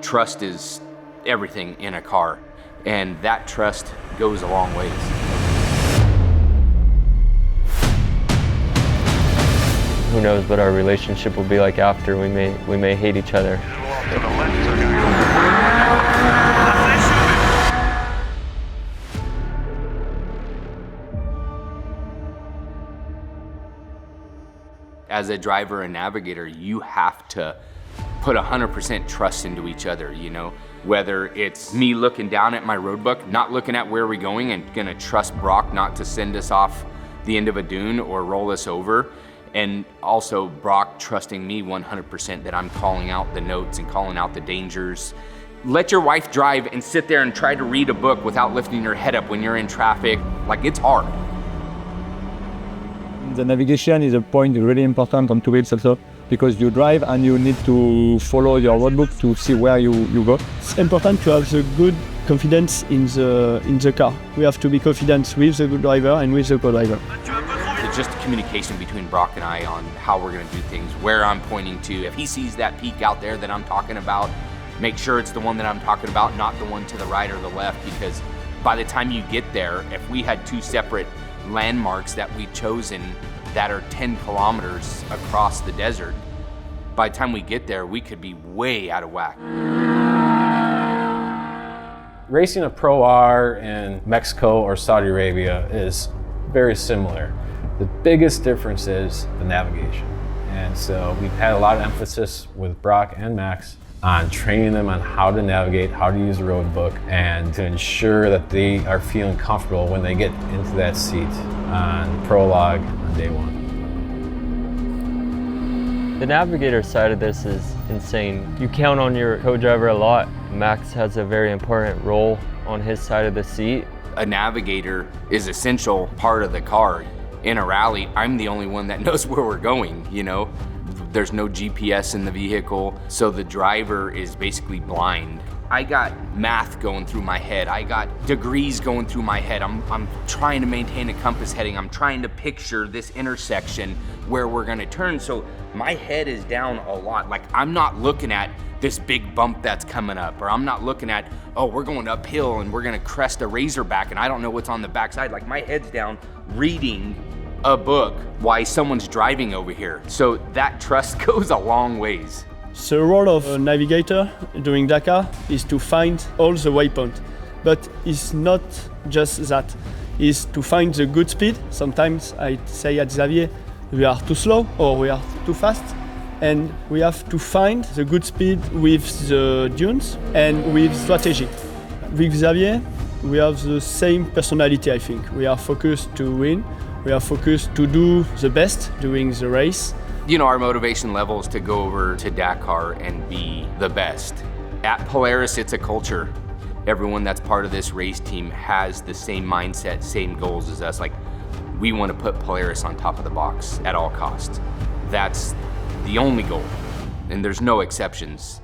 Trust is everything in a car, and that trust goes a long ways. Who knows what our relationship will be like after. We may hate each other. As a driver and navigator, you have to put 100% trust into each other, you know? Whether it's me looking down at my road book, not looking at where we're going, and gonna trust Brock not to send us off the end of a dune or roll us over. And also Brock trusting me 100% that I'm calling out the notes and calling out the dangers. Let your wife drive and sit there and try to read a book without lifting your head up when you're in traffic. Like, it's hard. The navigation is a point really important on two wheels also, because you drive and you need to follow your roadbook to see where you go. It's important to have the good confidence in the car. We have to be confident with the driver and with the co-driver. It's just communication between Brock and I on how we're gonna do things, where I'm pointing to. If he sees that peak out there that I'm talking about, make sure it's the one that I'm talking about, not the one to the right or the left, because by the time you get there, if we had two separate landmarks that we've chosen that are 10 kilometers across the desert, by the time we get there, we could be way out of whack. Racing a Pro R in Mexico or Saudi Arabia is very similar. The biggest difference is the navigation. And so we've had a lot of emphasis with Brock and Max on training them on how to navigate, how to use the road book, and to ensure that they are feeling comfortable when they get into that seat on prologue on day one. The navigator side of this is insane. You count on your co-driver a lot. Max has a very important role on his side of the seat. A navigator is an essential part of the car. In a rally, I'm the only one that knows where we're going, you know? There's no GPS in the vehicle, so the driver is basically blind. I got math going through my head. I got degrees going through my head. I'm trying to maintain a compass heading. I'm trying to picture this intersection where we're gonna turn, so my head is down a lot. Like, I'm not looking at this big bump that's coming up, or I'm not looking at, oh, we're going uphill and we're gonna crest a razorback and I don't know what's on the backside. Like, my head's down reading a book while someone's driving over here. So that trust goes a long ways. The role of a navigator during Dakar is to find all the waypoints, but it's not just that. It's to find the good speed. Sometimes I say at Xavier, we are too slow or we are too fast, and we have to find the good speed with the dunes and with strategy. With Xavier, we have the same personality, I think. We are focused to win. We are focused to do the best during the race. You know, our motivation level is to go over to Dakar and be the best. At Polaris, it's a culture. Everyone that's part of this race team has the same mindset, same goals as us. Like, we want to put Polaris on top of the box at all costs. That's the only goal, and there's no exceptions.